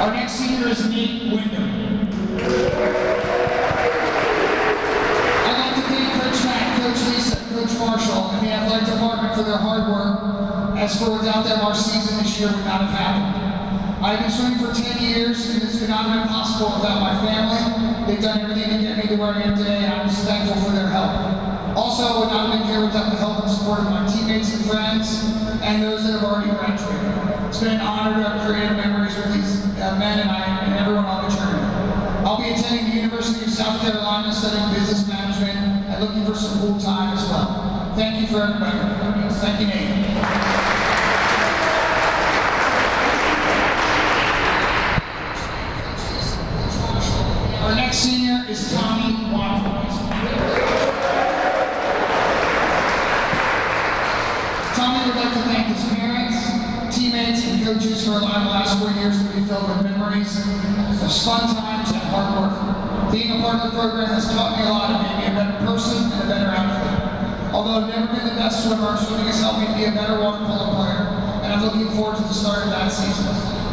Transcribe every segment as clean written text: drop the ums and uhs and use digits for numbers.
Our next senior is Nate Wyndham. I'd like to thank Coach Matt, Coach Lisa, Coach Marshall, and the athletic department for their hard work, as for without them our season this year would not have happened. I've been swimming for 10 years, and this could not have been possible without my family. They've done everything to get me to where I am today, and I'm just thankful for their help. Also, I would not have been here without the help and support of my teammates and friends, and those that have already graduated. It's been an honor to have created memories with these men and everyone on the journey. I'll be attending the University of South Carolina studying business management and looking for some full time as well. Thank you for everybody. Thank you, Nate. Our next senior is Tommy Watkins. Tommy would like to thank his parents, teammates, and coaches for allowing the last 4 years to be filled with memories of fun times and hard work. Being a part of the program has taught me a lot and made me a better person and a better athlete. Although I've never been the best swimmer, swimming has helped me be a better water polo player, and I'm looking forward to the start of that season.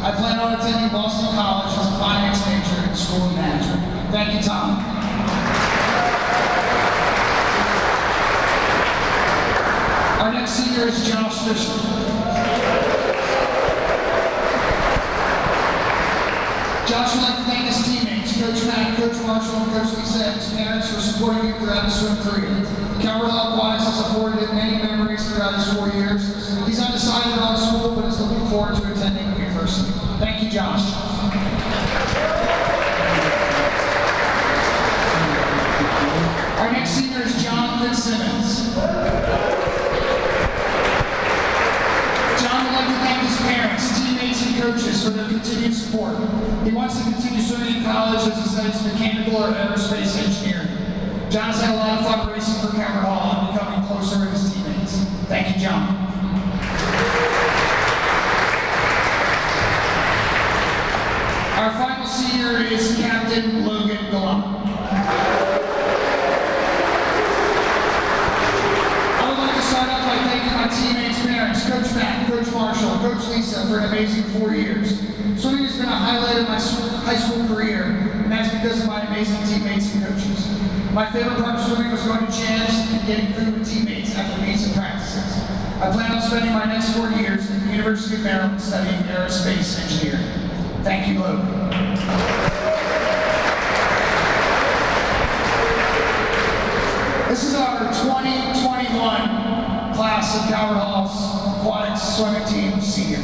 I plan on attending Boston College as a finance major in school of management. Thank you, Tom. Our next senior is Josh Fisher. Josh would like to thank his teammates, Coach Matt, Coach Marshall, and Coach Lisa, and his parents for supporting him throughout his swim career. Calvert Aquatics has afforded him many memories throughout his 4 years. He's undecided on school, but is looking forward to attending university. Thank you, Josh. Our next senior is John Fitzsimmons. John would like to thank his parents, teammates, and coaches for their continued support. He wants to continue swimming in college as he studies mechanical or aerospace engineering. John has had a lot of fun racing for Calvert Hall and becoming closer with his teammates. Thank you, John. Our final senior is Captain Logan Gallant. I would like to start off by thanking my teammates, parents, Coach Matt, Coach Marshall, Coach Lisa for an amazing 4 years. Swimming has been a highlight of my high school career, and that's because of my amazing teammates and coaches. My favorite part of swimming was going to champs and getting food with teammates after meets and practices. I plan on spending my next 4 years at the University of Maryland studying aerospace engineering. Thank you, Logan. This is our 2021 class of Calvert Hall's aquatics swimming team senior.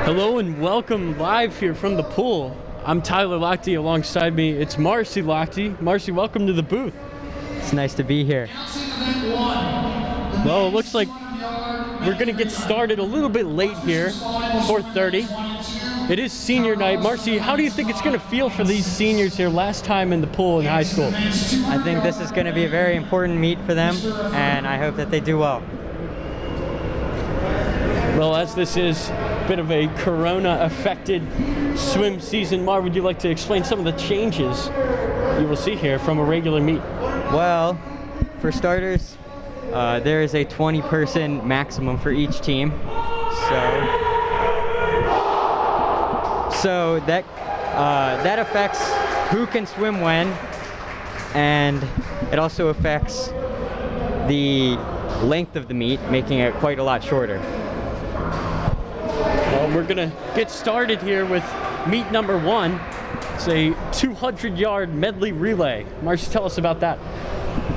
Hello and welcome live here from the pool. I'm Tyler Lochte. Alongside me, it's Marcy Lochte. Marcy, welcome to the booth. It's nice to be here. Well, it looks like we're going to get started a little bit late here, 4:30. It is senior night. Marcy, how do you think it's going to feel for these seniors here last time in the pool in high school? I think this is going to be a very important meet for them, and I hope that they do well. Well, as this is a bit of a corona-affected swim season, Mar, would you like to explain some of the changes you will see here from a regular meet? Well, For starters, there is a 20-person maximum for each team. So that affects who can swim when, and it also affects the length of the meet, making it quite a lot shorter. Well, we're gonna get started here with meet number 1. It's a 200-yard medley relay. Marcy, tell us about that.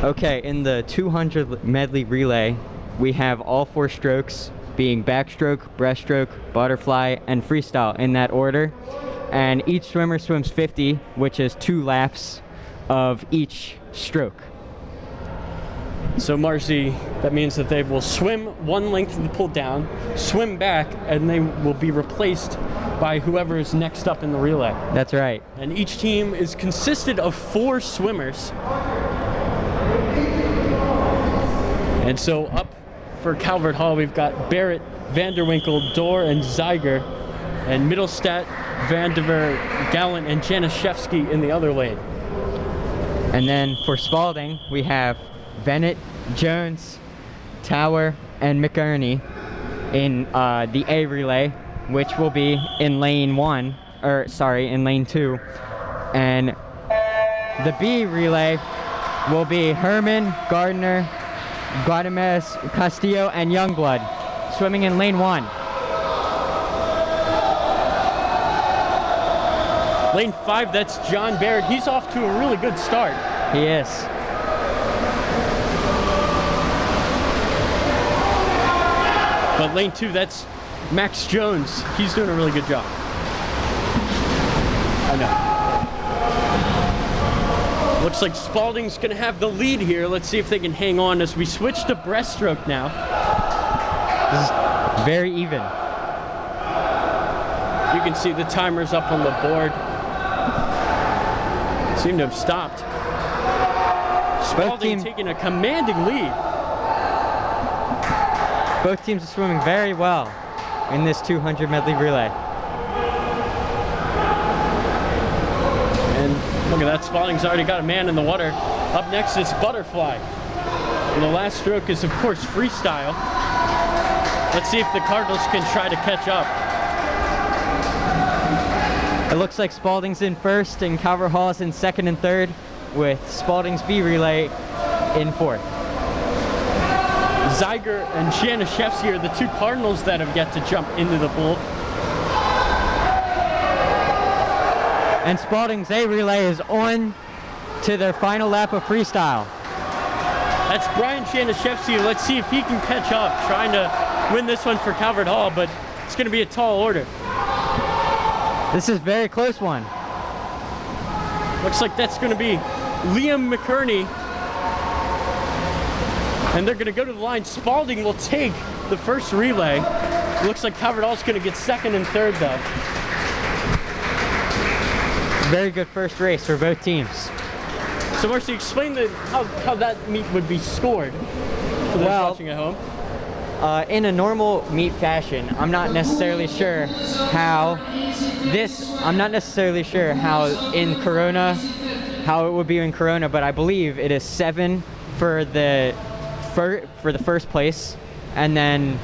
Okay, in the 200 medley relay, we have all 4 strokes being backstroke, breaststroke, butterfly, and freestyle in that order. And each swimmer swims 50, which is 2 laps of each stroke. So Marcy, that means that they will swim one length of the pool down, swim back, and they will be replaced by whoever is next up in the relay. That's right. And each team is consisted of 4 swimmers. And so up for Calvert Hall, we've got Barrett, Vanderwinkle, Dorr, and Zeiger. And Middlestadt, Vandiver, Gallant, and Janaszewski in the other lane. And then for Spalding, we have Bennett, Jones, Tower, and McErney in the A relay, which will be in lane 1, or sorry, in lane 2. And the B relay will be Herman, Gardner, Guadames, Castillo, and Youngblood swimming in lane 1. Lane 5, that's John Barrett. He's off to a really good start. He is. But lane 2, that's Max Jones. He's doing a really good job. I know. Looks like Spalding's gonna have the lead here. Let's see if they can hang on as we switch to breaststroke now. This is very even. You can see the timers up on the board. Seem to have stopped. Spalding taking a commanding lead. Both teams are swimming very well in this 200 medley relay. And look at that, Spalding's already got a man in the water. Up next is butterfly. And the last stroke is, of course, freestyle. Let's see if the Cardinals can try to catch up. It looks like Spalding's in first and Calvert Hall is in second and third, with Spalding's B relay in fourth. Zeiger and Janaszewski are the two Cardinals that have yet to jump into the pool. And Spalding's A relay is on to their final lap of freestyle. That's Brian Janaszewski. Let's see if he can catch up, trying to win this one for Calvert Hall, but it's going to be a tall order. This is a very close one. Looks like that's going to be Liam McErney. And they're going to go to the line. Spalding will take the first relay. Looks like Calvert Hall's going to get second and third, though. Very good first race for both teams. So, Marcy, explain how that meet would be scored for those watching at home. In a normal meet fashion, I'm not necessarily sure how in Corona, how it would be in Corona, but I believe it is 7 for the first place, and then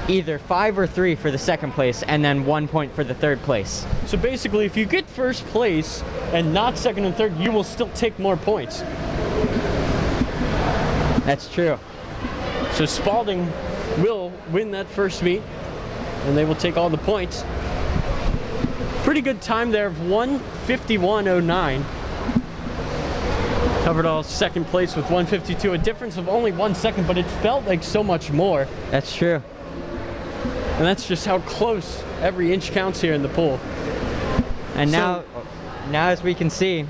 either 5 or 3 for the second place, and then 1 point for the third place. So basically, if you get first place and not second and third, you will still take more points. That's true. So Spalding will win that first meet, and they will take all the points. Pretty good time there of 1:51.09. Calvert Hall second place with 1:52, a difference of only 1 second, but it felt like so much more. That's true. And that's just how close every inch counts here in the pool. And now as we can see,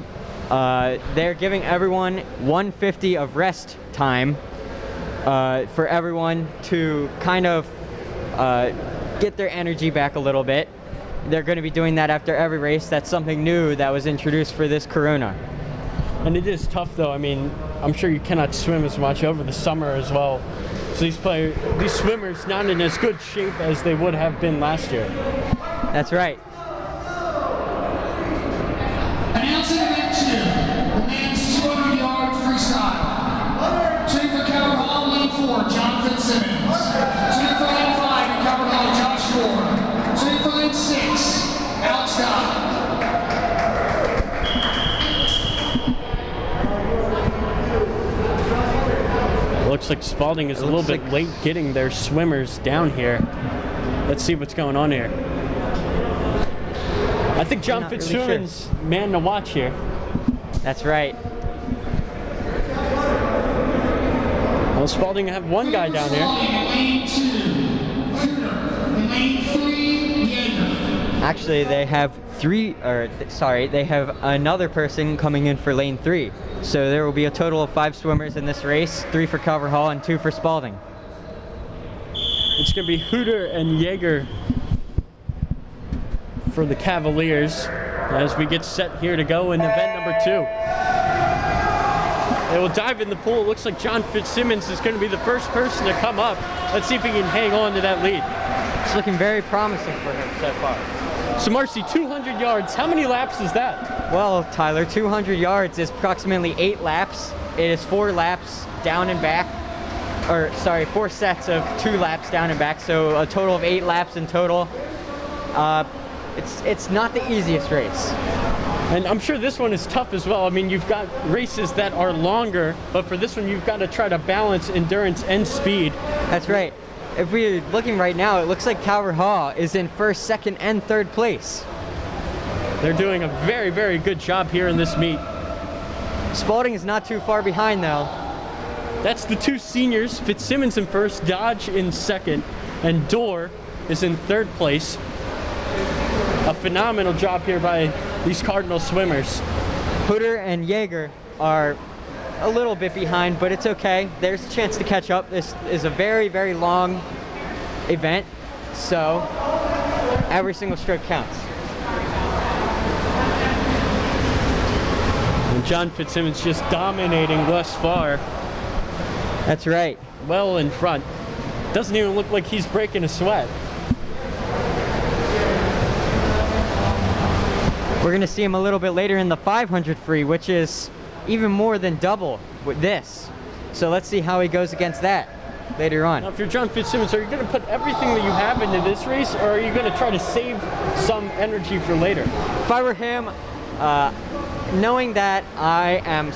they're giving everyone 150 of rest time for everyone to kind of get their energy back a little bit. They're going to be doing that after every race. That's something new that was introduced for this Corona. And it is tough, though. I mean, I'm sure you cannot swim as much over the summer as well. So these swimmers not in as good shape as they would have been last year. That's right. Announcing event 2, the men's 200-yard freestyle. Shooting for Calvert Hall, lane 4, Jonathan Simmons. Shooting for lane 5 in Calvert Hall, Josh Gore. Shooting for lane 6, Alex Dodd. Looks like Spalding is a little bit late getting their swimmers down here. Let's see what's going on here. I think John Fitzgerald's man to watch here. That's right. Well, Spalding have one guy down here. Lane 2, lane 3, Yeager. Actually, they have they have another person coming in for lane 3. So there will be a total of 5 swimmers in this race, 3 for Calvert Hall and 2 for Spalding. It's going to be Hooter and Yeager for the Cavaliers as we get set here to go in event number 2. They will dive in the pool. It looks like John Fitzsimmons is going to be the first person to come up. Let's see if he can hang on to that lead. It's looking very promising for him so far. So Marcy, 200 yards. How many laps is that? Well, Tyler, 200 yards is approximately 8 laps. It is 4 laps down and back. Or, sorry, 4 sets of 2 laps down and back. So a total of 8 laps in total. It's not the easiest race. And I'm sure this one is tough as well. I mean, you've got races that are longer, but for this one, you've got to try to balance endurance and speed. That's right. If we're looking right now, it looks like Calvert Hall is in 1st, 2nd, and 3rd place. They're doing a very, very good job here in this meet. Spalding is not too far behind, though. That's the 2 seniors. Fitzsimmons in 1st, Dodge in 2nd, and Dorr is in 3rd place. A phenomenal job here by these Cardinal swimmers. Hooter and Jaeger are a little bit behind, but it's okay. There's a chance to catch up. This is a very, very long event, so every single stroke counts. And John Fitzsimmons just dominating thus far. That's right. Well in front. Doesn't even look like he's breaking a sweat. We're gonna see him a little bit later in the 500 free, which is even more than double with this. So let's see how he goes against that later on. Now, if you're John Fitzsimmons, are you going to put everything that you have into this race, or are you going to try to save some energy for later? If I were him, knowing that I'm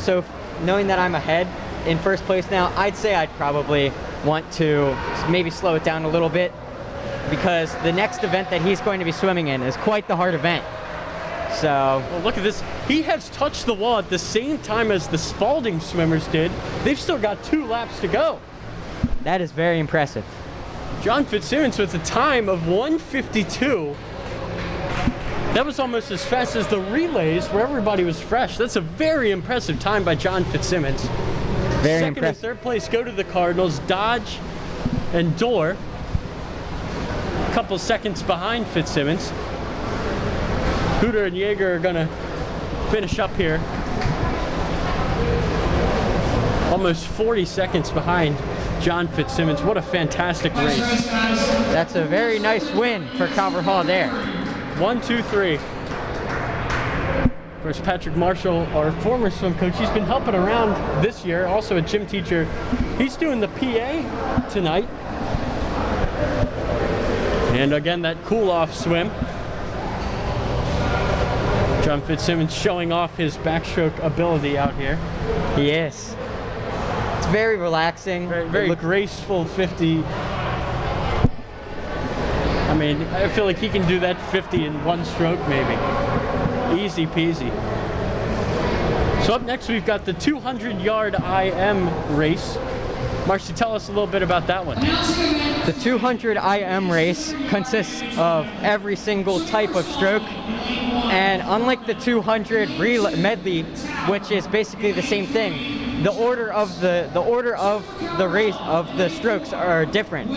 ahead in 1st place now, I'd say I'd probably want to maybe slow it down a little bit, because the next event that he's going to be swimming in is quite the hard event. So, well, look at this. He has touched the wall at the same time as the Spalding swimmers did. They've still got 2 laps to go. that is very impressive. John Fitzsimmons with a time of 1:52. That was almost as fast as the relays where everybody was fresh. That's a very impressive time by John Fitzsimmons. Very Second impressive. and 3rd place go to the Cardinals, Dodge and Dorr. A couple seconds behind Fitzsimmons. Hooter and Jaeger are gonna finish up here. Almost 40 seconds behind John Fitzsimmons. What a fantastic race. That's a very nice win for Calvert Hall there. 1, 2, 3. Of course, Patrick Marshall, our former swim coach, he's been helping around this year, also a gym teacher. He's doing the PA tonight. And again, that cool-off swim. John Fitzsimmons showing off his backstroke ability out here. He is. It's very relaxing. Very graceful 50. I mean, I feel like he can do that 50 in 1 stroke maybe. Easy peasy. So up next we've got the 200-yard IM race. Marcy, tell us a little bit about that one. The 200 IM race consists of every single type of stroke, and unlike the 200 medley, which is basically the same thing, the order of the race of the strokes are different.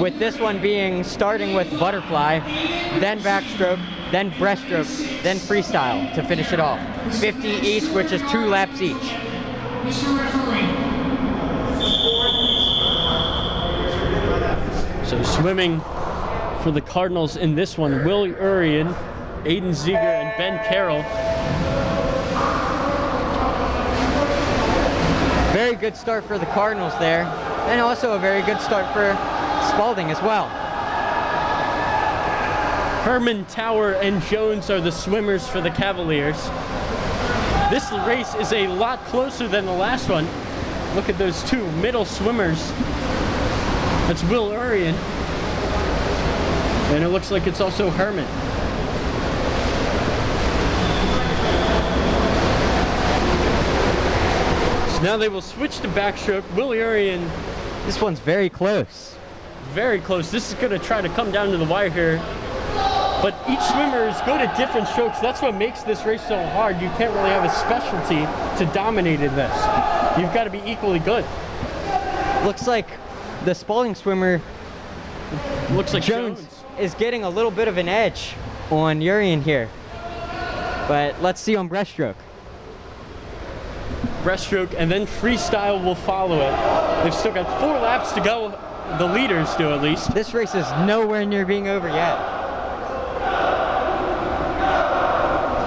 With this one being starting with butterfly, then backstroke, then breaststroke, then freestyle to finish it off. 50 each, which is 2 laps each. Mr. Referee. So swimming for the Cardinals in this one, Willie Urian, Aiden Ziegler, and Ben Carroll. Very good start for the Cardinals there, and also a very good start for Spalding as well. Herman, Tower, and Jones are the swimmers for the Cavaliers. This race is a lot closer than the last one. Look at those 2 middle swimmers. That's Will Urian. And it looks like it's also Herman. So now they will switch to backstroke. Will Urian, This one's very close. very close. This is going to try to come down to the wire here. But each swimmer is good at different strokes. That's what makes this race so hard. You can't really have a specialty to dominate in this. You've got to be equally good. Looks like the Spalding swimmer, Looks like Jones, is getting a little bit of an edge on Urian here. But let's see on breaststroke. breaststroke, and then freestyle will follow it. They've still got 4 laps to go, the leaders do at least. This race is nowhere near being over yet.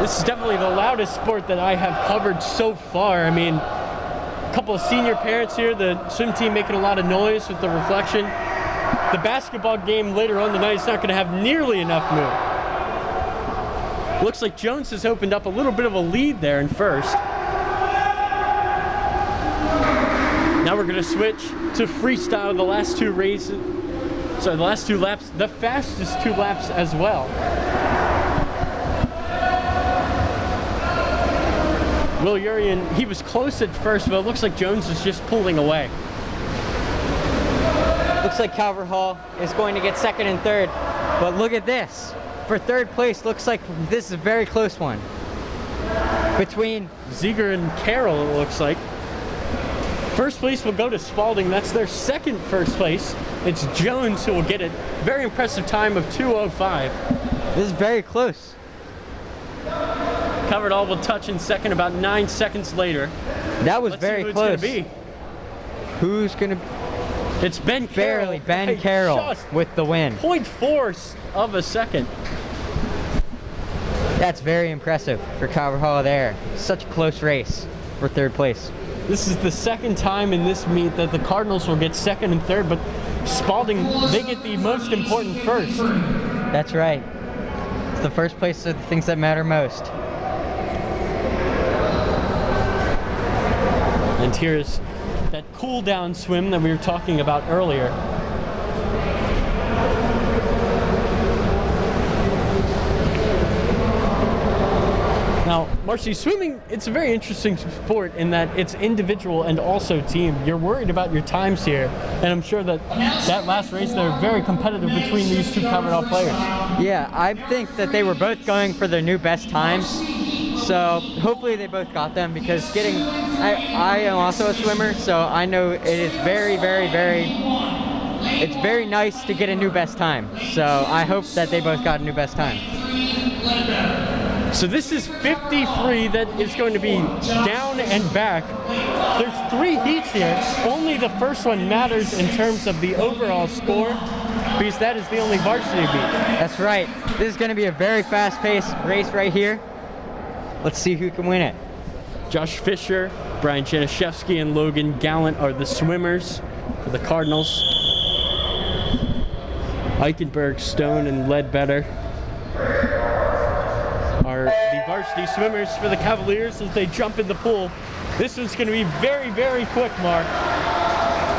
This is definitely the loudest sport that I have covered so far. I mean, a couple of senior parents here, the swim team making a lot of noise with the reflection. The basketball game later on tonight is not going to have nearly enough moon. Looks like Jones has opened up a little bit of a lead there in first. Now we're going to switch to freestyle, the last 2 races. Sorry, the last 2 laps, the fastest 2 laps as well. Will Urian, he was close at first, but it looks like Jones is just pulling away. Looks like Calvert Hall is going to get second and third, but look at this. For third place, looks like this is a very close one. Between Ziegler and Carroll, it looks like. First place will go to Spalding. That's their second first place. It's Jones who will get it. Very impressive time of 2:05. This is very close. Calvert Hall will touch in second about 9 seconds later. That was Let's very see who close. It's gonna be. Who's going to... It's Ben Carroll. Barely Ben Carroll with the win. 0.4 of a second. That's very impressive for Calvert Hall there. Such a close race for third place. This is the second time in this meet that the Cardinals will get second and third, but Spalding, they get the most important first. That's right. It's the first place of the things that matter most. And here's that cool down swim that we were talking about earlier. Now, Marcy, swimming, it's a very interesting sport in that it's individual and also team. You're worried about your times here, and I'm sure that that last race, they're very competitive between these 2 Calvert Hall players. Yeah, I think that they were both going for their new best times. So hopefully they both got them, because I am also a swimmer, so I know it is it's very nice to get a new best time. So I hope that they both got a new best time. So this is 53 that is going to be down and back. There's 3 heats here. Only the first one matters in terms of the overall score, because that is the only varsity meet. That's right. This is going to be a very fast-paced race right here. Let's see who can win it. Josh Fisher, Brian Janishevsky, and Logan Gallant are the swimmers for the Cardinals. Eichenberg, Stone, and Ledbetter are the varsity swimmers for the Cavaliers as they jump in the pool. This one's going to be very, very quick, Mark.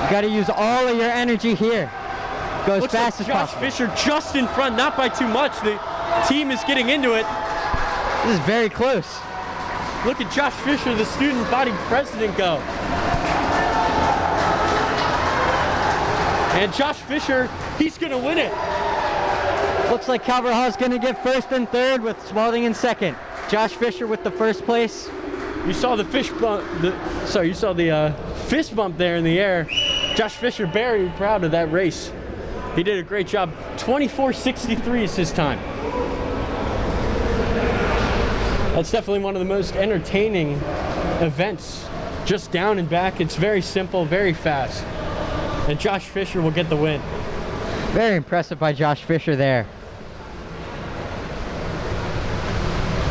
You got to use all of your energy here. Go as fast as Josh possible. Fisher just in front, not by too much. The team is getting into it. This is very close. Look at Josh Fisher, the student body president, go. And Josh Fisher, he's going to win it. Looks like Calvert Hall's going to get first and third with Spalding in second. Josh Fisher with the first place. You saw the fist bump there in the air. Josh Fisher very proud of that race. He did a great job. 24:63 is his time. That's definitely one of the most entertaining events. Just down and back. It's very simple, very fast. And Josh Fisher will get the win. Very impressive by Josh Fisher there.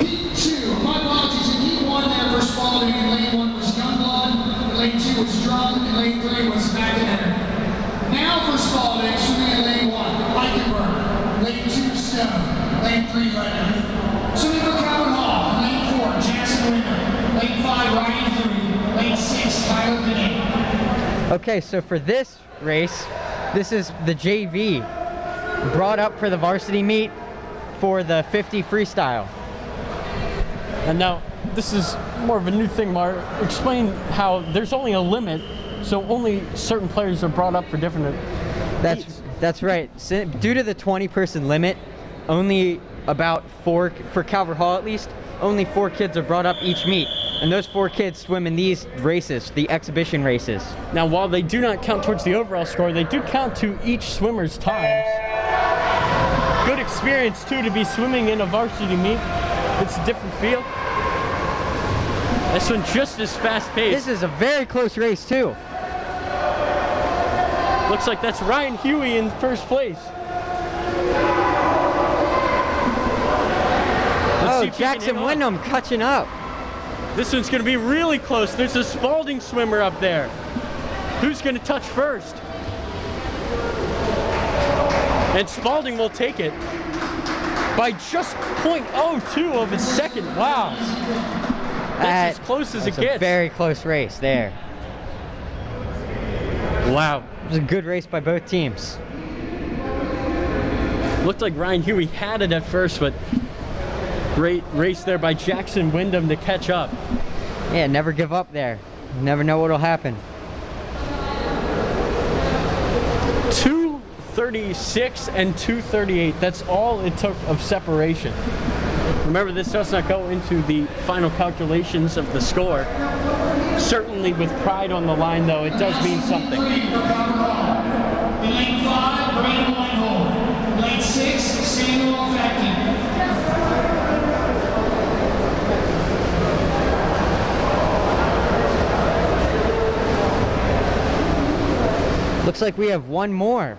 Heat 2, my apologies, in Heat 1 there for Spalding, in lane 1 was Youngblood, in lane 2 was Drum, in lane 3 was McInerney. Now for Spalding, swimming in lane 1, Eichenberg, lane 2 Stone, lane 3 Ledbetter. Swimming for Calvert Hall, lane 4 Jackson Winter, lane 5 Ryan Huey, lane 6 Tyler Binney. Okay, so for this race, this is the JV brought up for the varsity meet for the 50 freestyle. And now, this is more of a new thing, Mark. Explain how there's only a limit, so only certain players are brought up for different heats. That's right. Due to the 20-person limit, only about 4, for Calvert Hall at least, only 4 kids are brought up each meet. And those 4 kids swim in these races, the exhibition races. Now, while they do not count towards the overall score, they do count to each swimmer's times. Good experience, too, to be swimming in a varsity meet. It's a different feel. This one's just as fast paced. This is a very close race too. Looks like that's Ryan Huey in first place. Let's see Oh, if he can Jackson hang on. Wyndham catching up. This one's gonna be really close. There's a Spalding swimmer up there. Who's gonna touch first? And Spalding will take it by just 0.02 of a second. Wow. That's as close as it That's gets. a very close race there. Wow. It was a good race by both teams. Looked like Ryan Huey had it at first, but great race there by Jackson Wyndham to catch up. Yeah, never give up there. You never know what'll happen. 2:36 and 2:38. That's all it took of separation. Remember, this does not go into the final calculations of the score. Certainly with pride on the line, though, it does mean something. In lane 5, Brandon Weinhold. Lane 6, Samuel Fackin. Looks like we have one more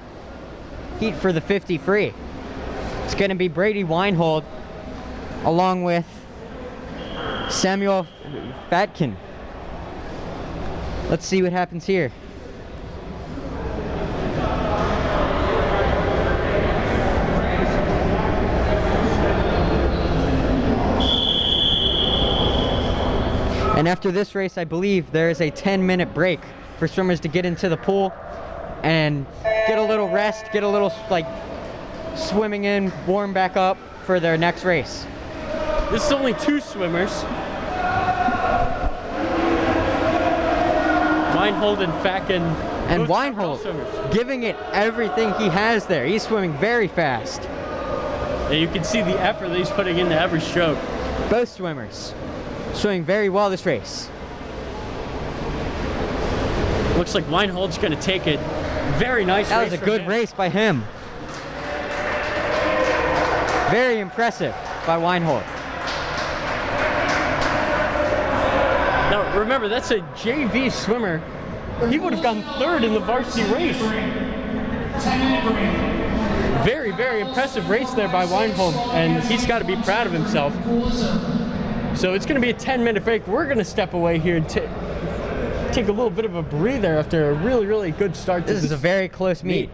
heat for the 50 free. It's going to be Brady Weinhold along with Samuel Fatkin. Let's see what happens here. And after this race, I believe there is a 10-minute break for swimmers to get into the pool and get a little rest, get a little like swimming in, warm back up for their next race. This is only 2 swimmers. Weinhold and Fackin. And both top Weinhold swimmers. giving it everything he has there. He's swimming very fast. And you can see the effort that he's putting into every stroke. Both swimmers swimming very well this race. Looks like Weinhold's going to take it. Very nice That race was a from good him. race by him. Very impressive by Weinhold. Now, remember, that's a JV swimmer. He would have gotten 3rd in the varsity race. 10-minute break. Very, very impressive race there by Weinhold, and he's got to be proud of himself. So it's going to be a 10-minute break. We're going to step away here and take a little bit of a breather after a really, really good start to This is a very close meet.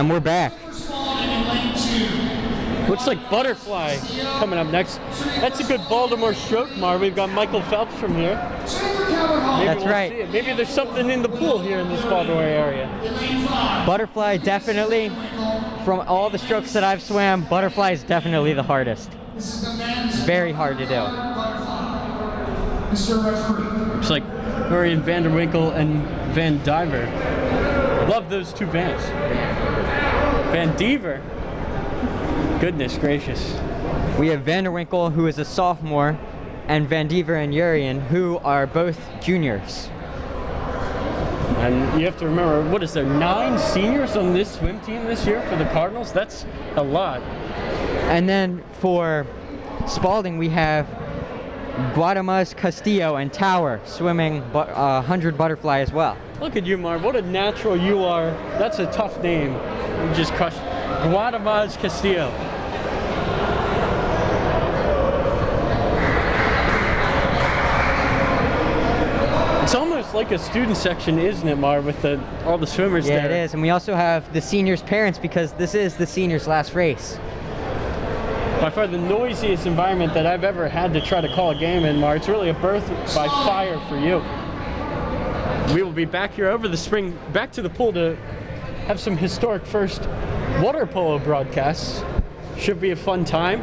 And we're back. Spalding in lane 2. Looks like Butterfly coming up next. That's a good Baltimore stroke, Mar. We've got Michael Phelps from here. Maybe That's we'll right. see it. Maybe there's something in the pool here in this Baltimore area. Butterfly definitely, from all the strokes that I've swam, Butterfly is definitely the hardest. Very hard to do. Mr. Referee. Looks like Marion Vanderwinkle and Van Diver. Love those two Vans. Van Diver. Goodness gracious. We have Vanderwinkle, who is a sophomore, and Van Diver and Urian, who are both juniors. And you have to remember, what is there, 9 seniors on this swim team this year for the Cardinals? That's a lot. And then for Spalding, we have Guadamas, Castillo, and Tower swimming 100 butterfly as well. Look at you, Marv. What a natural you are. That's a tough name. You just crushed Guadamas Castillo. It's almost like a student section, isn't it, Marv, with all the swimmers Yeah, there? it is. And we also have the seniors' parents, because this is the seniors' last race. By far the noisiest environment that I've ever had to try to call a game in, Mar. It's really a birth by fire for you. We will be back here over the spring, back to the pool to have some historic first water polo broadcasts. Should be a fun time.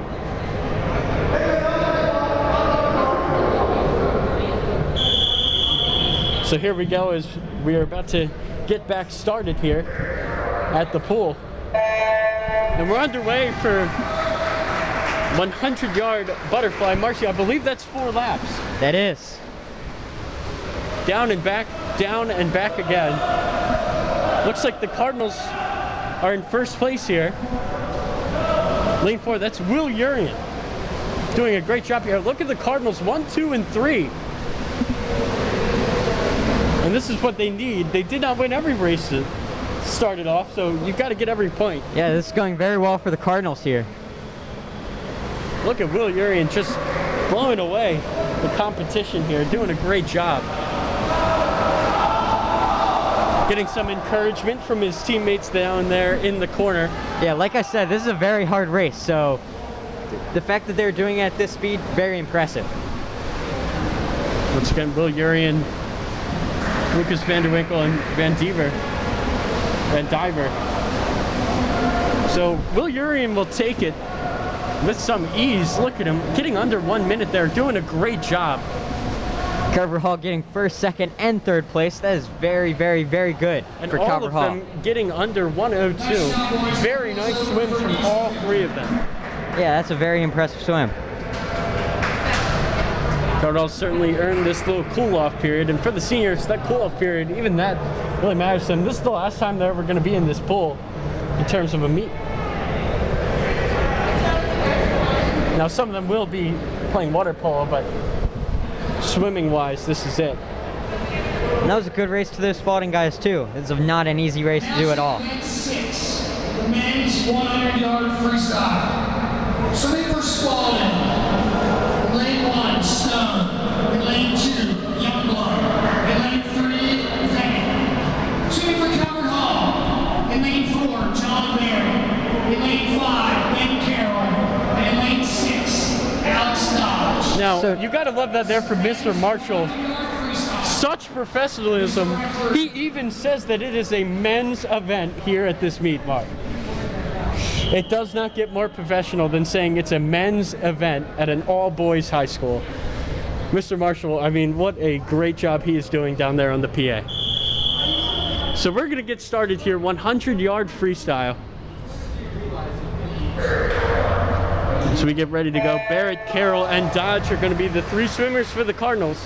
So here we go as we are about to get back started here at the pool. And we're underway for 100-yard butterfly. Marcy, I believe that's 4 laps. That is. Down and back again. Looks like the Cardinals are in first place here. Lane 4, that's Will Urian. Doing a great job here. Look at the Cardinals, 1, 2, and 3. And this is what they need. They did not win every race that started off, so you've got to get every point. Yeah, this is going very well for the Cardinals here. Look at Will Urian just blowing away the competition here, doing a great job. Getting some encouragement from his teammates down there in the corner. Yeah, like I said, this is a very hard race, so the fact that they're doing it at this speed, very impressive. Once again, Will Urian, Lucas Vanderwinkle, and Van Diver. So Will Urian will take it with some ease. Look at him, getting under 1 minute there, doing a great job. Carver Hall getting first, second, and third place. That is very, very, very good And for all Carver of Hall. them getting under 102. Very nice swims from all 3 of them. Yeah, that's a very impressive swim. Cardinals certainly earned this little cool-off period, and for the seniors, that cool-off period, even that really matters to them. This is the last time they're ever going to be in this pool in terms of a meet. Now, some of them will be playing water polo, but swimming-wise, this is it. And that was a good race to those Spalding guys, too. It's not an easy race to do at all. Lane 6, the men's 100-yard freestyle. Swimming for Spalding. In lane 1, Stone. In lane 2, Youngblood. In lane 3, Fenning. Swimming for Calvert Hall. In lane 4, John Barry. In lane 5, Ben Carroll. And in lane 6, Alex Dodge. Now, So- you got to love that there from Mr. Marshall. Such professionalism. He even says that it is a men's event here at this meet, Mark. It does not get more professional than saying it's a men's event at an all-boys high school. Mr. Marshall, I mean, what a great job he is doing down there on the PA. So we're going to get started here, 100-yard freestyle. So we get ready to go. Barrett, Carroll, and Dodge are going to be the 3 swimmers for the Cardinals.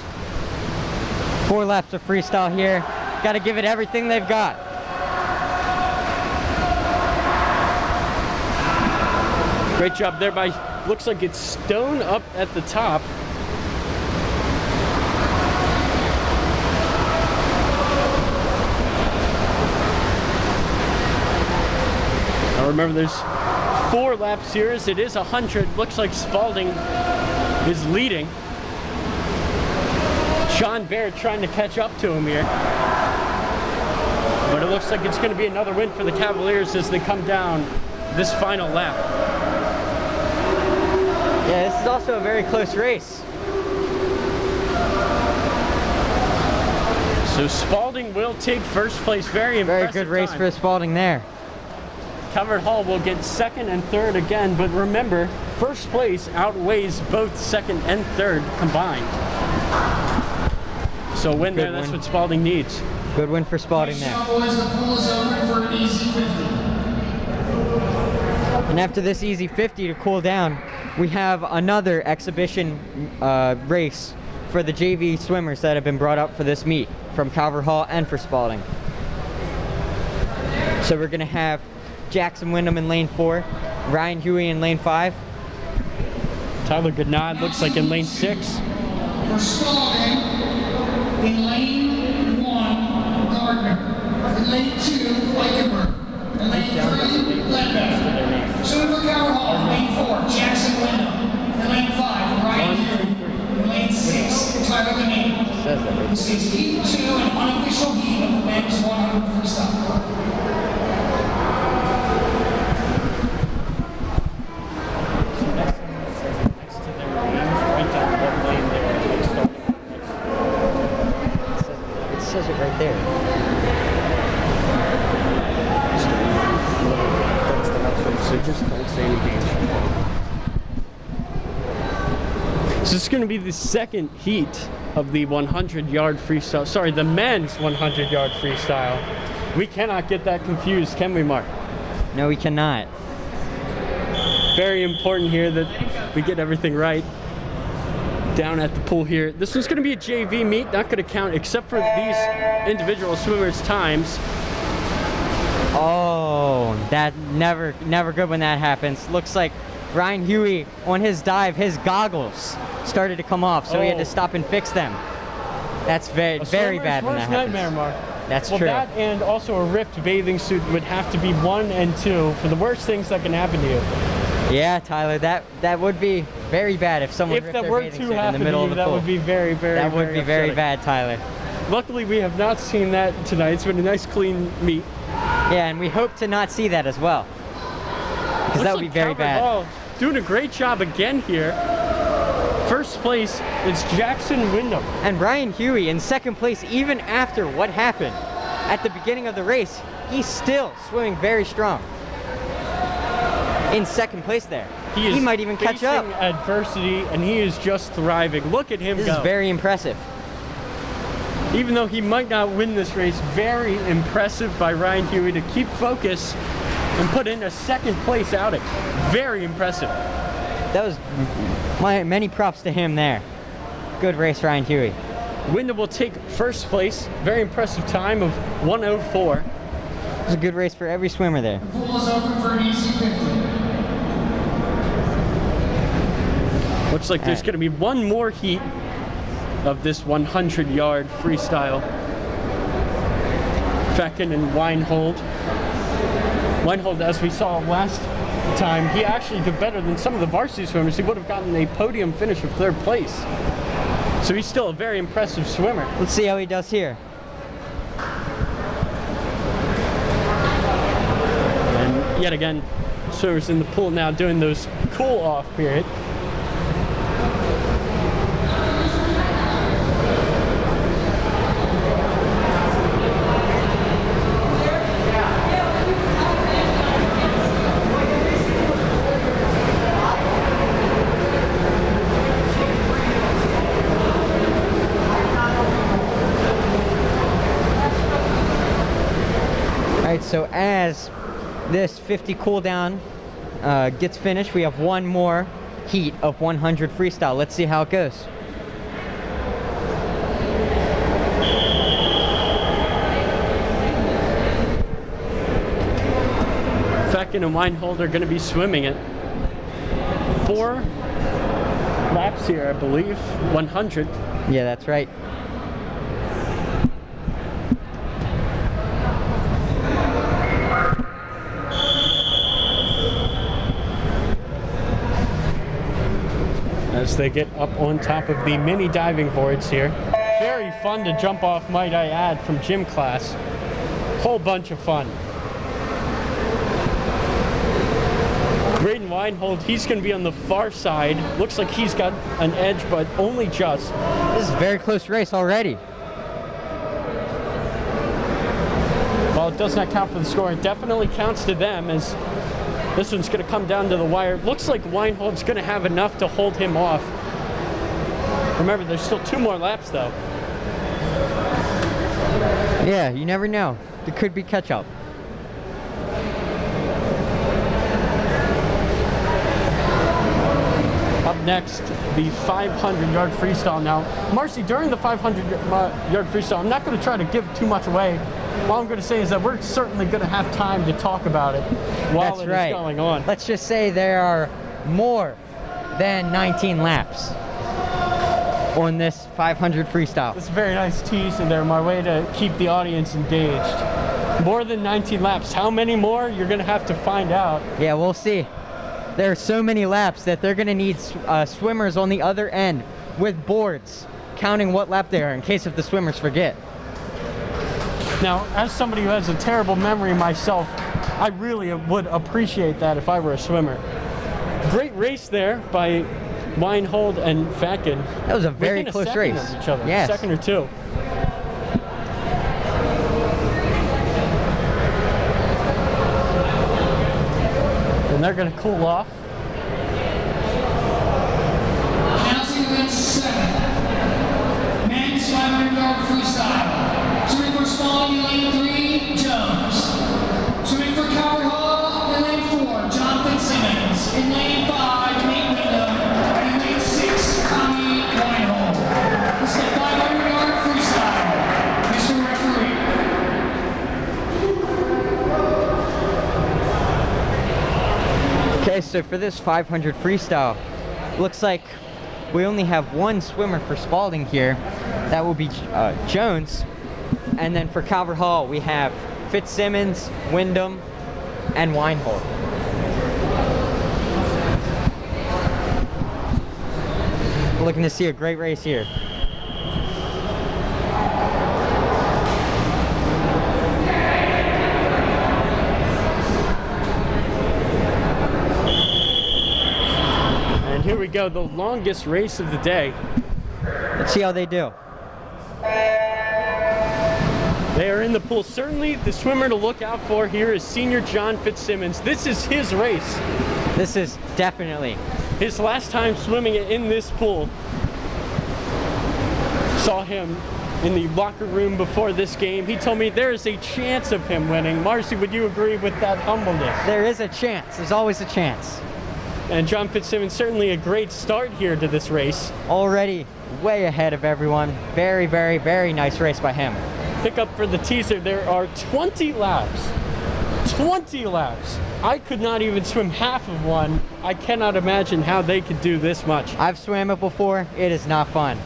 4 laps of freestyle here. Got to give it everything they've got. Great job there by, looks like it's Stone up at the top. Now remember, there's 4 laps here as it is 100. Looks like Spalding is leading. Sean Barrett trying to catch up to him here. But it looks like it's going to be another win for the Cavaliers as they come down this final lap. Yeah, this is also a very close race. So Spalding will take first place. Very impressive. Very good race for Spalding there. Calvert Hall will get second and third again, but remember, first place outweighs both second and third combined. So a win there, that's what Spalding needs. Good win for Spalding there. Boys, the pool is open for an easy 50. And after this easy 50 to cool down, we have another exhibition race for the JV swimmers that have been brought up for this meet from Calvert Hall and for Spalding. So we're gonna have Jackson Wyndham in lane 4, Ryan Huey in lane 5. Tyler Goodnod looks like in lane 6. For Spalding, in lane 1, Gardner. In lane 2, Blankenberg. In lane 3, Ledbetter. Swimming for Calvert Hall, in lane 4, Jackson Wyndham. In lane 5, Ryan Huey. In lane 6, Tyler Goodnod. This is heat 2 and unofficial heat of the men's 100 freestyle. It says it right there. So just don't say anything. So this is going to be the second heat of the 100-yard freestyle. Sorry, the men's 100-yard freestyle. We cannot get that confused, can we, Mark? No, we cannot. Very important here that we get everything right down at the pool here. This one's going to be a JV meet, not going to count except for these individual swimmers' times. Oh, that never good when that happens. Looks like Ryan Huey, on his dive, his goggles started to come off, so he had to stop and fix them. That's very bad when that happens. Nightmare, Mark. That's well, true. That and also a ripped bathing suit would have to be 1 and 2 for the worst things that can happen to you. Yeah, Tyler, that would be very bad if someone ripped their bathing suit in the middle of the pool. That would be very That would be very bad, Tyler. Luckily, we have not seen that tonight. It's been a nice, clean meet. Yeah, and we hope to not see that as well, because that would be very bad. Hall doing a great job again here. First place is Jackson Wyndham. And Ryan Huey in second place, even after what happened at the beginning of the race. He's still swimming very strong. In second place there. He might even catch up. Facing adversity, and he is just thriving. Look at him go. This is very impressive. Even though he might not win this race, very impressive by Ryan Huey to keep focus and put in a second place outing. Very impressive. That was many props to him there. Good race, Ryan Huey. Wyndham will take first place. Very impressive time of 1:04. It was a good race for every swimmer there. The pool is open for an easy 50. Looks like there's going to be one more heat of this 100-yard freestyle. Fecken and Weinhold. Weinhold, as we saw last time, he actually did better than some of the varsity swimmers. He would have gotten a podium finish of 3rd place. So he's still a very impressive swimmer. Let's see how he does here. And yet again, swimmers in the pool now doing those cool-off period. Alright, so as this 50 cool down gets finished, we have one more heat of 100 freestyle. Let's see how it goes. Fecken and Weinhold are going to be swimming it. 4 laps here, I believe. 100. Yeah, that's right. As they get up on top of the mini diving boards here. Very fun to jump off, might I add, from gym class. Whole bunch of fun. Braden Weinhold, he's going to be on the far side. Looks like he's got an edge, but only just. This is a very close race already. Well, it does not count for the score. It definitely counts to them, as this one's going to come down to the wire. Looks like Weinhold's going to have enough to hold him off. Remember, there's still 2 more laps, though. Yeah, you never know. There could be catch-up. Up next, the 500-yard freestyle. Now, Marcy, during the 500-yard freestyle, I'm not going to try to give too much away. All I'm going to say is that we're certainly going to have time to talk about it while That's it right. is going on. Let's just say there are more than 19 laps on this 500 freestyle. It's a very nice tease in there, my way to keep the audience engaged. More than 19 laps. How many more? You're going to have to find out. Yeah, we'll see. There are so many laps that they're going to need swimmers on the other end with boards counting what lap they are in case if the swimmers forget. Now, as somebody who has a terrible memory myself, I really would appreciate that if I were a swimmer. Great race there by Weinhold and Fatkin. That was a very Within a close second race. of each other. Yes. A second or 2. And they're going to cool off. Announcing the next 7. Men's 500-yard freestyle. Swimming for Spalding in lane 3, Jones. Swimming for Coward Hall in lane 4, Jonathan Simmons. In lane 5, Nate Wyndham. And in lane 6, Tommy Weinhold. This is the 500-yard freestyle. Mr. Referee. Okay, so for this 500 freestyle, looks like we only have 1 swimmer for Spalding here. That will be Jones. And then for Calvert Hall, we have Fitzsimmons, Wyndham, and Weinhold. Looking to see a great race here. And here we go, the longest race of the day. Let's see how they do. They are in the pool. Certainly the swimmer to look out for here is senior John Fitzsimmons. This is his race. This is definitely His last time swimming in this pool. Saw him in the locker room before this game. He told me there is a chance of him winning. Marcy, would you agree with that humbleness? There is a chance. There's always a chance. And John Fitzsimmons, certainly a great start here to this race. Already way ahead of everyone. Very, very, very nice race by him. Pick up for the teaser, there are 20 laps. 20 laps. I could not even swim half of one. I cannot imagine how they could do this much. I've swam it before. It is not fun.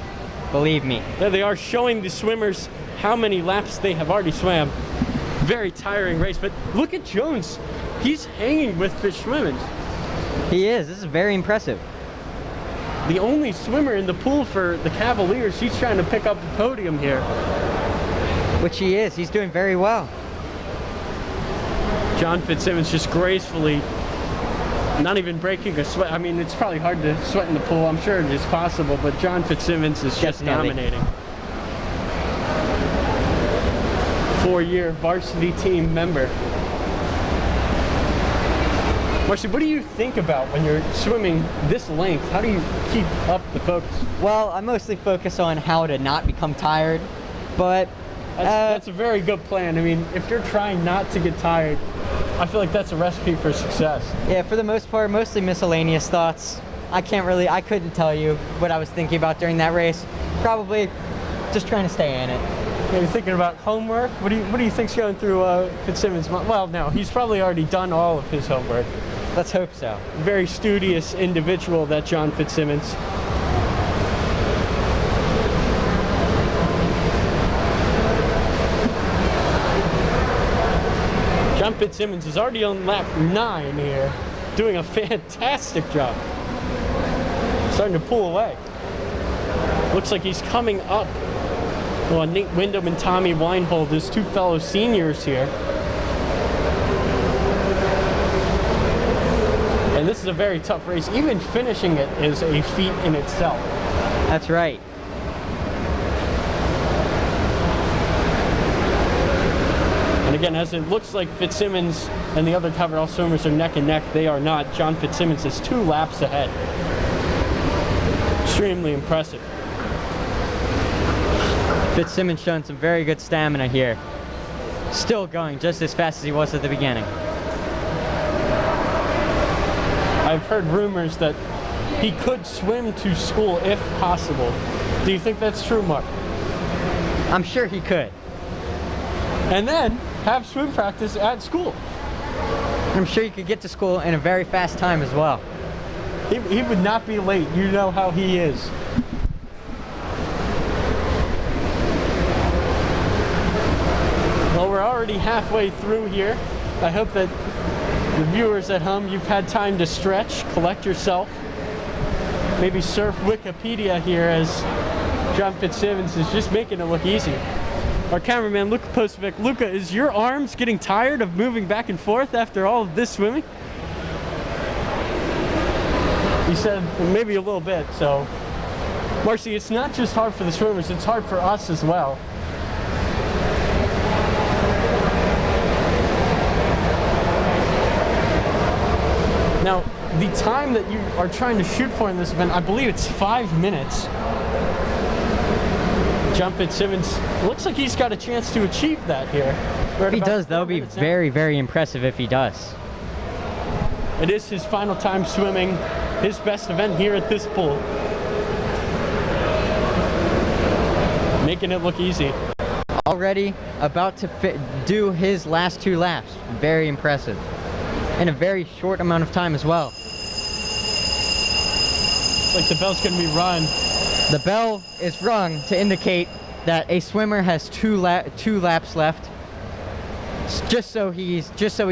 Believe me. There they are showing the swimmers how many laps they have already swam. Very tiring race, but look at Jones. He's hanging with Fitzsimmons. He is. This is very impressive. The only swimmer in the pool for the Cavaliers. He's trying to pick up the podium here. Which he is. He's doing very well. John Fitzsimmons just gracefully, not even breaking a sweat. I mean, it's probably hard to sweat in the pool. I'm sure it is possible, but John Fitzsimmons is just Definitely. dominating. 4-year varsity team member. Marcy, what do you think about when you're swimming this length? How do you keep up the focus? Well, I mostly focus on how to not become tired, but That's a very good plan. I mean, if you're trying not to get tired, I feel like that's a recipe for success. yeah, for the most part, mostly miscellaneous thoughts. I couldn't tell you what I was thinking about during that race. Probably just trying to stay in it. You're thinking about homework? What do you think's going through Fitzsimmons' mind? Well, no, he's probably already done all of his homework. Let's hope so. Very studious individual, that John Fitzsimmons. John Fitzsimmons is already on lap 9 here, doing a fantastic job. Starting to pull away. Looks like he's coming up Well, Nate Wyndham and Tommy Weinhold, his two fellow seniors here. And this is a very tough race. Even finishing it is a feat in itself. That's right. And again, as it looks like Fitzsimmons and the other coverall swimmers are neck and neck, they are not. John Fitzsimmons is 2 laps ahead. Extremely impressive. Fitzsimmons showing some very good stamina here. Still going just as fast as he was at the beginning. I've heard rumors that he could swim to school if possible. Do you think that's true, Mark? I'm sure he could. And then have swim practice at school. I'm sure he could get to school in a very fast time as well. He would not be late. You know how he is. Well, we're already halfway through here. I hope that the viewers at home, you've had time to stretch, collect yourself, maybe surf Wikipedia here as John Fitzsimmons is just making it look easy. Our cameraman, Luca Postovic. Luca, is your arms getting tired of moving back and forth after all of this swimming? You said maybe a little bit, so. Marcy, it's not just hard for the swimmers, it's hard for us as well. Now, the time that you are trying to shoot for in this event, I believe it's 5 minutes. John Fitzsimmons, looks like he's got a chance to achieve that here. If he does, that would be very, very impressive if he does. It is his final time swimming, his best event here at this pool. Making it look easy. Already about to do his last 2 laps. Very impressive. In a very short amount of time as well. Like the bell's gonna be rung. The bell is rung to indicate that a swimmer has 2 laps left. Just so he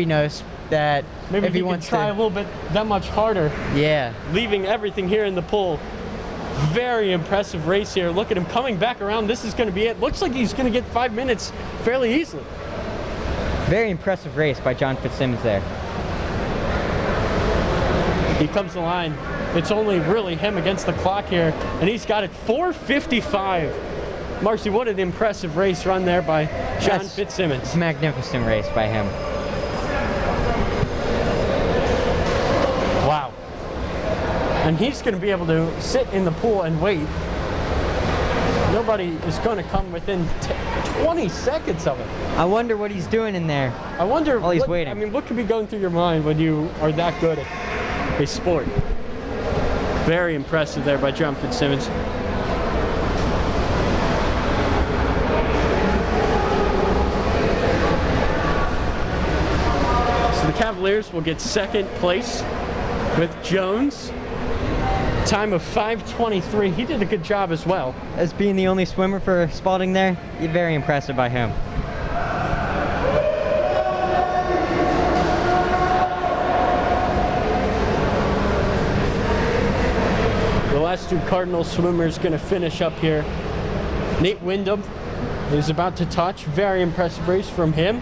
knows that maybe if he wants can try a little bit that much harder. Yeah. Leaving everything here in the pool. Very impressive race here. Look at him coming back around. This is going to be it. Looks like he's going to get 5 minutes fairly easily. Very impressive race by John Fitzsimmons there. He comes to the line. It's only really him against the clock here, and he's got it 4:55. Marcy, what an impressive race run there by John Fitzsimmons. Magnificent race by him. Wow. And he's going to be able to sit in the pool and wait. Nobody is going to come within 20 seconds of it. I wonder what he's doing in there. I wonder while he's waiting. I mean, what could be going through your mind when you are that good at a sport? Very impressive there by John Fitzsimmons. So the Cavaliers will get second place with Jones. Time of 5:23. He did a good job as well. As being the only swimmer for Spalding there, very impressive by him. The last 2 Cardinal swimmers going to finish up here. Nate Wyndham is about to touch. Very impressive race from him.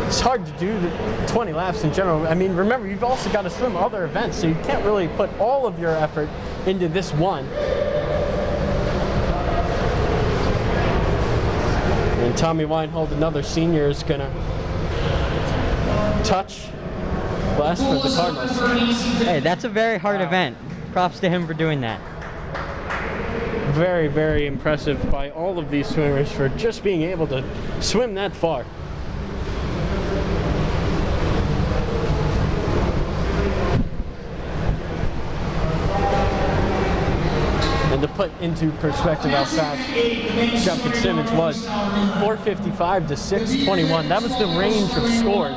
It's hard to do the 20 laps in general. I mean, remember, you've also got to swim other events, so you can't really put all of your effort into this one. And Tommy Weinhold, another senior, is going to touch last for the Cardinals. Hey, that's a very hard event. Props to him for doing that. Very, very impressive by all of these swimmers for just being able to swim that far. And to put into perspective how fast John Fitzsimmons was, 4:55 to 6:21. That was the range of scores.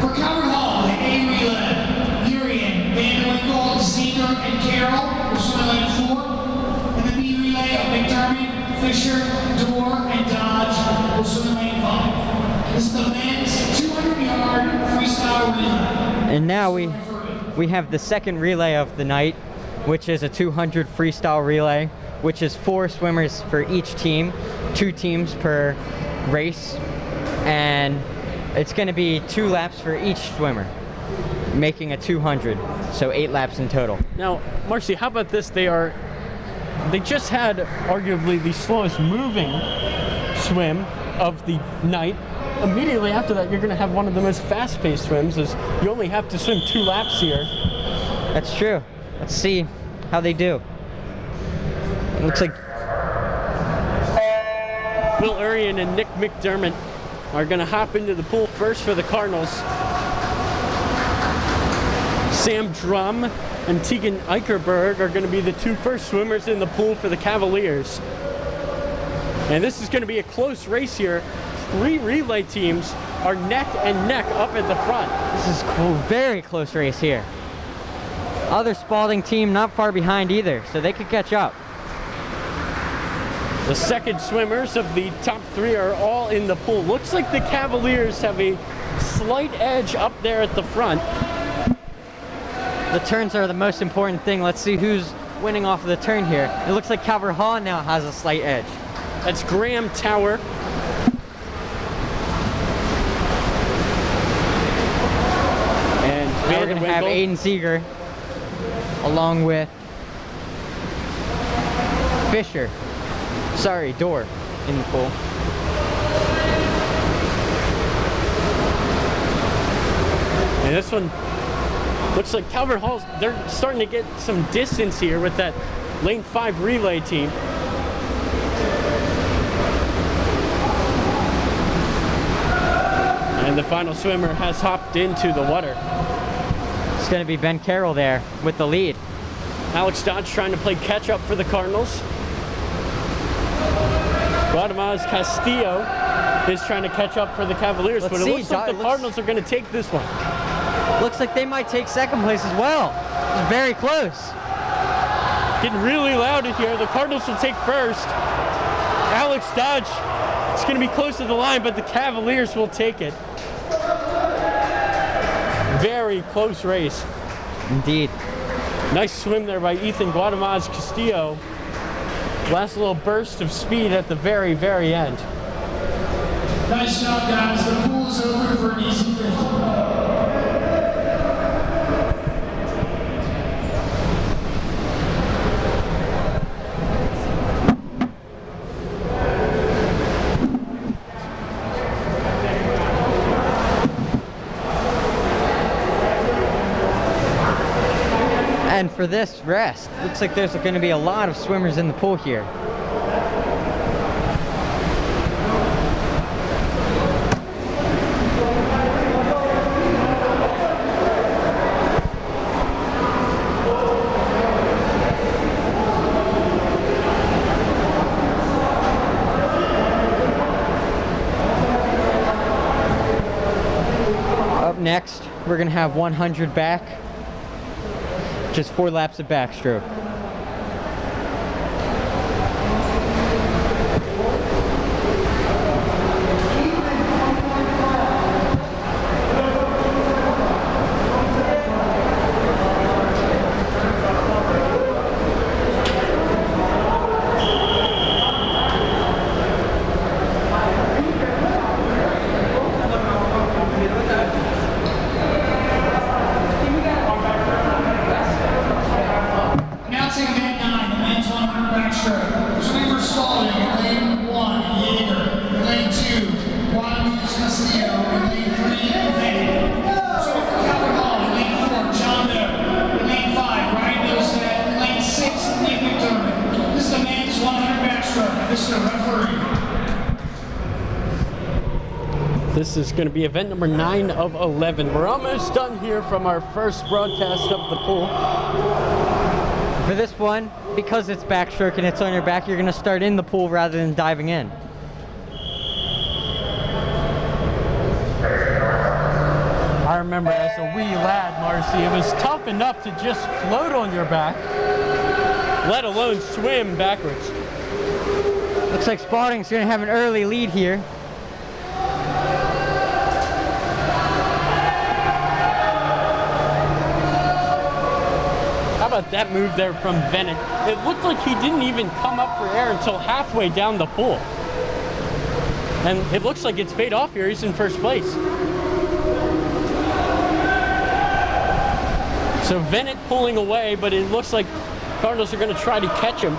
For Coward Hall, the A relay, Urian, Van Winkle, Seeger, and Carroll will swim lane 4. And the B relay of McDermott, Fisher, Dorr, and Dodge will swim lane 5. This is the men's 200-yard freestyle relay. And now we have the second relay of the night. which is a 200 freestyle relay, which is 4 swimmers for each team, 2 teams per race, and it's going to be 2 laps for each swimmer, making a 200, so 8 laps in total. Now, Marcy, how about this? They just had arguably the slowest moving swim of the night. Immediately after that, you're going to have one of the most fast-paced swims, as you only have to swim 2 laps here. That's true. Let's see how they do. It looks like Will Urian and Nick McDermott are going to hop into the pool first for the Cardinals. Sam Drum and Tegan Eicherberg are going to be the 2 first swimmers in the pool for the Cavaliers. And this is going to be a close race here. 3 relay teams are neck and neck up at the front. this is cool. Very close race here. Other Spalding team not far behind either, so they could catch up. The second swimmers of the top 3 are all in the pool. Looks like the Cavaliers have a slight edge up there at the front. The turns are the most important thing. Let's see who's winning off of the turn here. It looks like Calvert Hall now has a slight edge. That's Graham Tower. And Now we're going to have Aiden Seeger along with Fisher. Sorry, Dorr in the pool. And this one looks like Calvert Hall's, they're starting to get some distance here with that lane 5 relay team. And the final swimmer has hopped into the water. It's going to be Ben Carroll there with the lead. Alex Dodge trying to play catch up for the Cardinals. Guatemal's Castillo is trying to catch up for the Cavaliers, but it looks like the Cardinals are going to take this one. Looks like they might take second place as well. It's very close. Getting really loud in here. The Cardinals will take first. Alex Dodge, it's going to be close to the line, but the Cavaliers will take it. Very close race. Indeed. Nice swim there by Ethan Guatemal's Castillo. Last little burst of speed at the very, very end. Nice job, guys. The pool is open for an easy 50. And for this rest, looks like there's going to be a lot of swimmers in the pool here. Up next, we're going to have 100 back. Just 4 laps of backstroke. Announcing event 9, the men's 100 backstroke. Swimmer Spalding in lane 1, Yeager. In lane 2, Guadalupe Castillo. In lane 3, Van. Swimmer for Calvert Hall in lane 4, John Doe. In lane 5, Ryan Millstead. In lane 6, Nick McDermott. This is the men's 100 backstroke. This is the referee. This is going to be event number 9 of 11. We're almost done here from our first broadcast of the pool. For this one, because it's backstroke and it's on your back, you're going to start in the pool rather than diving in. I remember as a wee lad, Marcy, it was tough enough to just float on your back, let alone swim backwards. Looks like Spalding's going to have an early lead here. How about that move there from Bennett? It looked like he didn't even come up for air until halfway down the pool. And it looks like it's paid off here. He's in first place. So Bennett pulling away, but it looks like Cardinals are going to try to catch him.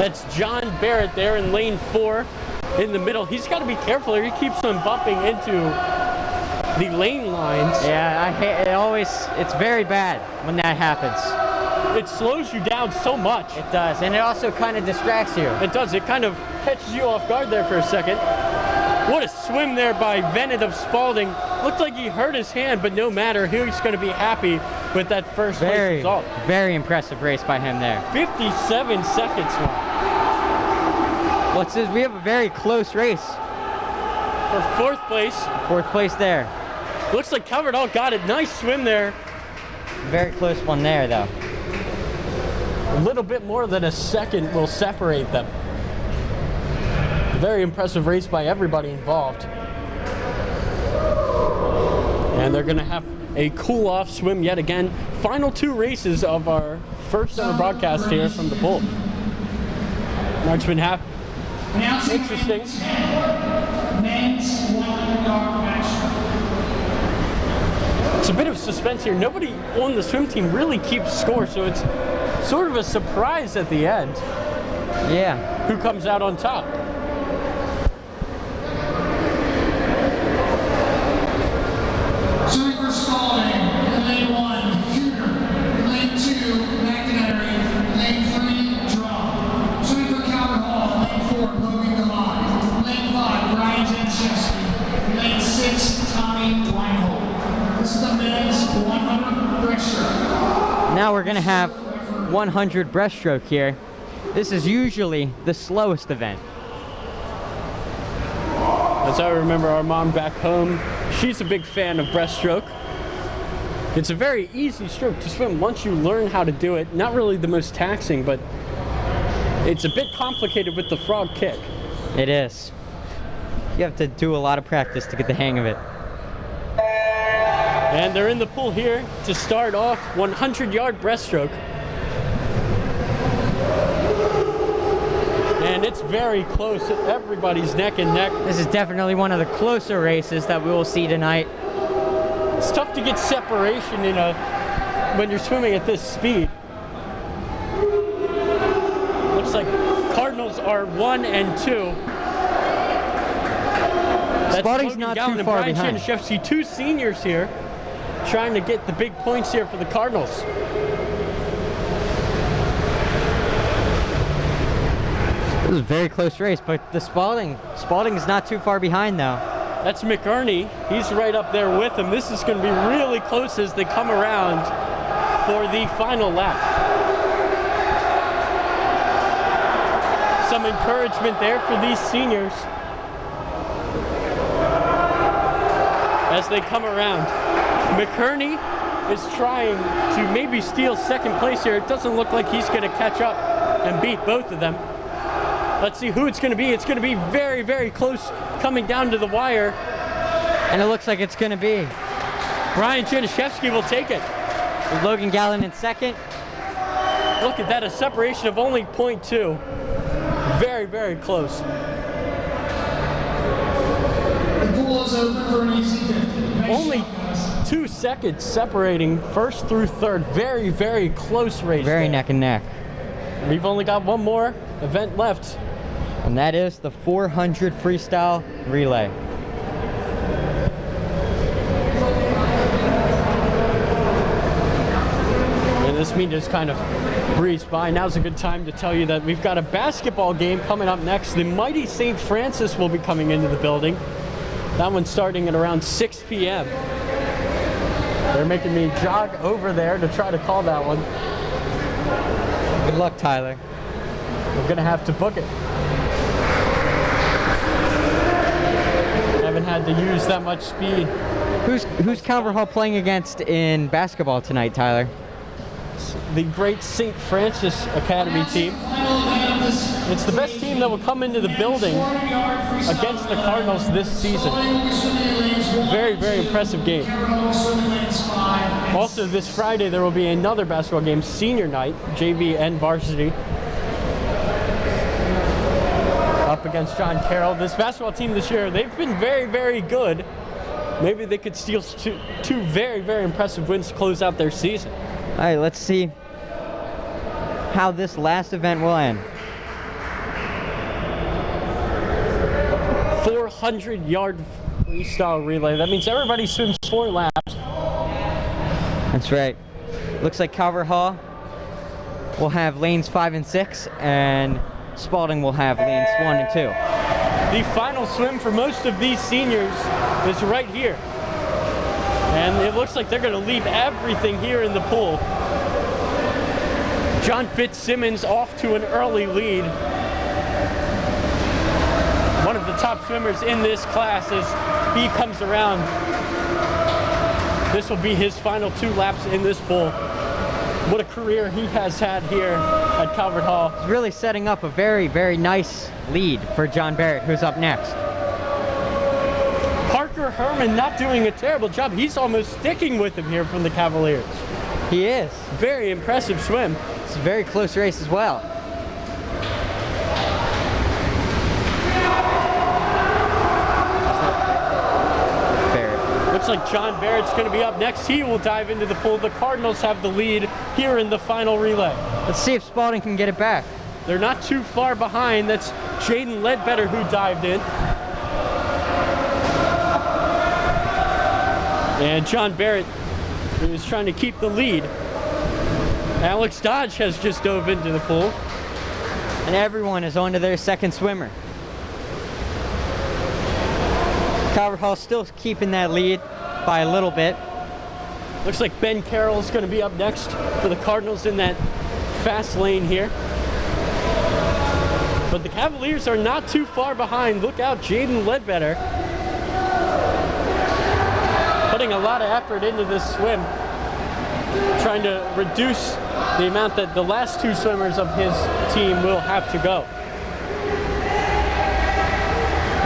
That's John Barrett there in lane 4 in the middle. He's got to be careful here. He keeps on bumping into the lane lines. Yeah, I hate it. It's very bad when that happens. It slows you down so much. It does, and it also kind of distracts you. It does. It kind of catches you off guard there for a second. What a swim there by Bennett of Spalding. Looked like he hurt his hand, but no matter, he's going to be happy with that first place result. Very impressive race by him there. 57 seconds. We have a very close race. For fourth place. Fourth place there. Looks like Calvert got it. Nice swim there. Very close one there, though. A little bit more than a second will separate them. Very impressive race by everybody involved. And they're going to have a cool-off swim yet again. Final 2 races of our first ever broadcast here from the pool. Marchman half. Interesting. Men's 100-yard backstroke. It's a bit of suspense here. Nobody on the swim team really keeps score, so it's sort of a surprise at the end. Yeah. Who comes out on top? Swimming for Spalding, in lane 1, Huger, in lane 2, McInerney, in lane 3, Drum. Swimming for Calvert Hall, in lane 4, Logan Gallant, in lane 5, Brian Janishevsky, in lane 6, Tommy Weinhold. This is the men's 100 breaststroke. Now we're going to have 100 breaststroke here. This is usually the slowest event. As I remember our mom back home, she's a big fan of breaststroke. It's a very easy stroke to swim once you learn how to do it. Not really the most taxing, but it's a bit complicated with the frog kick. It is. You have to do a lot of practice to get the hang of it. And they're in the pool here to start off 100-yard breaststroke. And it's very close. Everybody's neck and neck. This is definitely one of the closer races that we will see tonight. It's tough to get separation when you're swimming at this speed. Looks like Cardinals are 1 and 2. Spalding's not too far behind. Janishevsky, 2 seniors here, trying to get the big points here for the Cardinals. This is a very close race, but the Spalding is not too far behind though. That's McErney. He's right up there with him. This is going to be really close as they come around for the final lap. Some encouragement there for these seniors as they come around. McErney is trying to maybe steal second place here. It doesn't look like he's going to catch up and beat both of them. Let's see who it's going to be. It's going to be very, very close coming down to the wire. And it looks like it's going to be Brian Janishevsky will take it. Logan Gallant in second. Look at that, a separation of only 0.2. Very, very close. The pool is open for an easy 50. Only 2 seconds separating first through third. Very, very close race. Very there. neck and neck. We've only got one more event left. And that is the 400 freestyle relay. And this meet just kind of breezed by. Now's a good time to tell you that we've got a basketball game coming up next. The mighty St. Francis will be coming into the building. That one's starting at around 6 p.m. They're making me jog over there to try to call that one. Good luck, Tyler. We're gonna have to book it. Haven't had to use that much speed. Who's Calvert Hall playing against in basketball tonight, Tyler? The great St. Francis Academy team. It's the best team that will come into the building against the Cardinals this season. Very, very impressive game. Also, this Friday there will be another basketball game, senior night, JV and varsity. Up against John Carroll. This basketball team this year, they've been very, very good. Maybe they could steal two very, very impressive wins to close out their season. All right, let's see how this last event will end. 400-yard freestyle relay. That means everybody swims 4 laps. That's right. Looks like Calvert Hall will have lanes 5 and 6, and Spalding will have lanes 1 and 2. The final swim for most of these seniors is right here. And it looks like they're going to leave everything here in the pool. John Fitzsimmons off to an early lead. One of the top swimmers in this class as he comes around. This will be his final 2 laps in this pool. What a career he has had here at Calvert Hall. He's really setting up a very, very nice lead for John Barrett, who's up next. Parker Herman not doing a terrible job. He's almost sticking with him here from the Cavaliers. He is. Very impressive swim. It's a very close race as well. Looks like John Barrett's going to be up next. He will dive into the pool. The Cardinals have the lead here in the final relay. Let's see if Spalding can get it back. They're not too far behind. That's Jaden Ledbetter who dived in. And John Barrett is trying to keep the lead. Alex Dodge has just dove into the pool. And everyone is on to their second swimmer. Calvert Hall still keeping that lead by a little bit. Looks like Ben Carroll is going to be up next for the Cardinals in that fast lane here. But the Cavaliers are not too far behind. Look out, Jaden Ledbetter. Putting a lot of effort into this swim. Trying to reduce the amount that the last 2 swimmers of his team will have to go.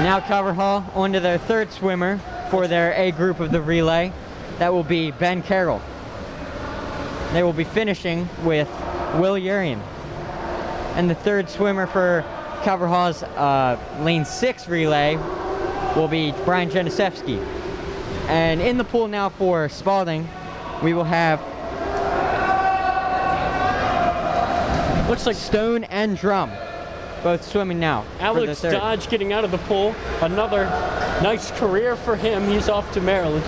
Now Calvert Hall on to their third swimmer for their A group of the relay. That will be Ben Carroll. They will be finishing with Will Urian. And the third swimmer for Calvert Hall's lane 6 relay will be Brian Janisewski. And in the pool now for Spalding, we will have looks like Stone and Drum both swimming now. Alex Dodge getting out of the pool. Another nice career for him. He's off to Maryland.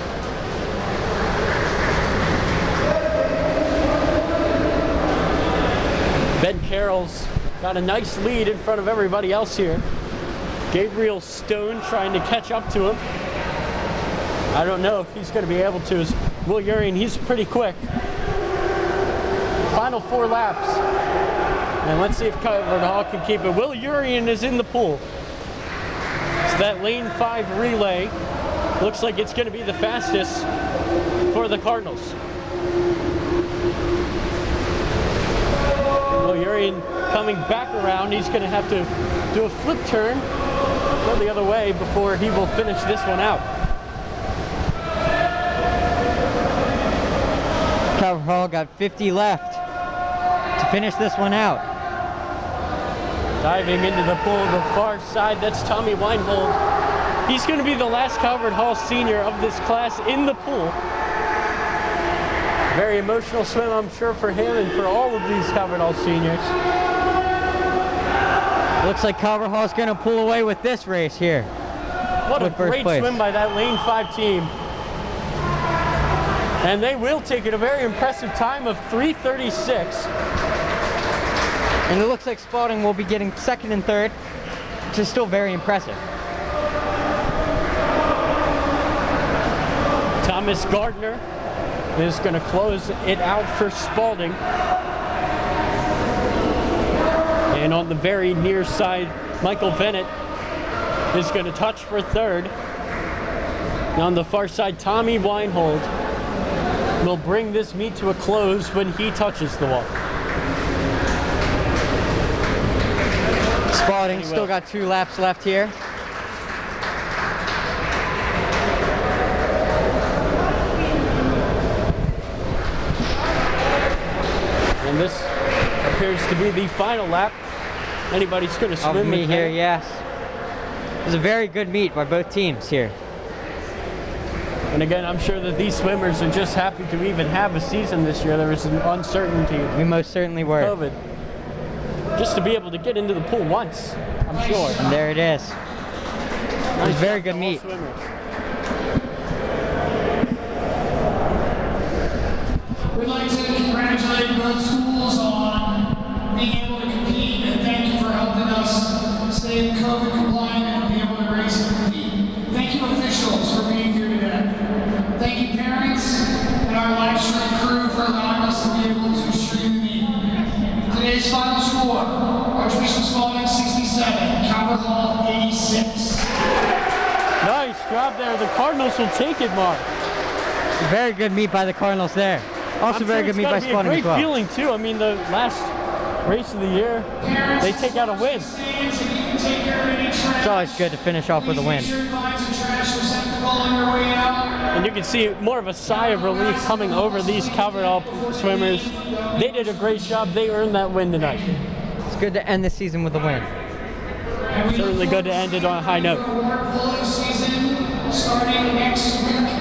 Ben Carroll's got a nice lead in front of everybody else here. Gabriel Stone trying to catch up to him. I don't know if he's going to be able to. Will Urian, he's pretty quick. Final 4 laps. And let's see if Calvert Hall can keep it. Will Urian is in the pool. So that lane 5 relay looks like it's going to be the fastest for the Cardinals. Will Urian coming back around. He's going to have to do a flip turn, go the other way before he will finish this one out. Calvert Hall got 50 left to finish this one out. Diving into the pool, the far side, that's Tommy Weinhold. He's going to be the last Calvert Hall senior of this class in the pool. Very emotional swim, I'm sure, for him and for all of these Calvert Hall seniors. Looks like Calvert Hall's going to pull away with this race here. What a great swim by that lane 5 team. And they will take it a very impressive time of 3:36. And it looks like Spalding will be getting second and third, which is still very impressive. Thomas Gardner is going to close it out for Spalding. And on the very near side, Michael Bennett is going to touch for third. And on the far side, Tommy Weinhold will bring this meet to a close when he touches the wall. Spalding still got 2 laps left here. to be the final lap. Anybody's going to swim Of me with here, them. yes. It was a very good meet by both teams here. And again, I'm sure that these swimmers are just happy to even have a season this year. There was an uncertainty We most certainly were. COVID. Just to be able to get into the pool once, I'm sure. And there it is. It was a very good All meet. swimmers. We'd like to congratulate both schools on being able to compete, and thank you for helping us stay COVID compliant and be able to race and compete. Thank you officials for being here today. Thank you parents and our live stream crew for allowing us to be able to stream the meet. Today's final score, Archbishop Spalding 67, Calvert Hall 86. Nice job there. The Cardinals will take it, Mark. Very good meet by the Cardinals there. Also I'm very sure good meet by it's gotta Spalding be a as great well. feeling too. I mean, the last race of the year, they take out a win. It's always good to finish off with a win. And you can see more of a sigh of relief coming over these Calvert Hall swimmers. They did a great job. They earned that win tonight. It's good to end the season with a win. Certainly good to end it on a high note.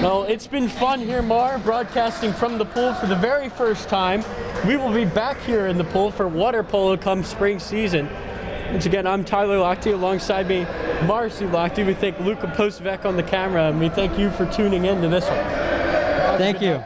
Well, it's been fun here, Mar, broadcasting from the pool for the very first time. We will be back here in the pool for water polo come spring season. Once again, I'm Tyler Lochte, alongside me, Marcy Lochte. We thank Luca Postvec on the camera, and we thank you for tuning in to this one. Thank you.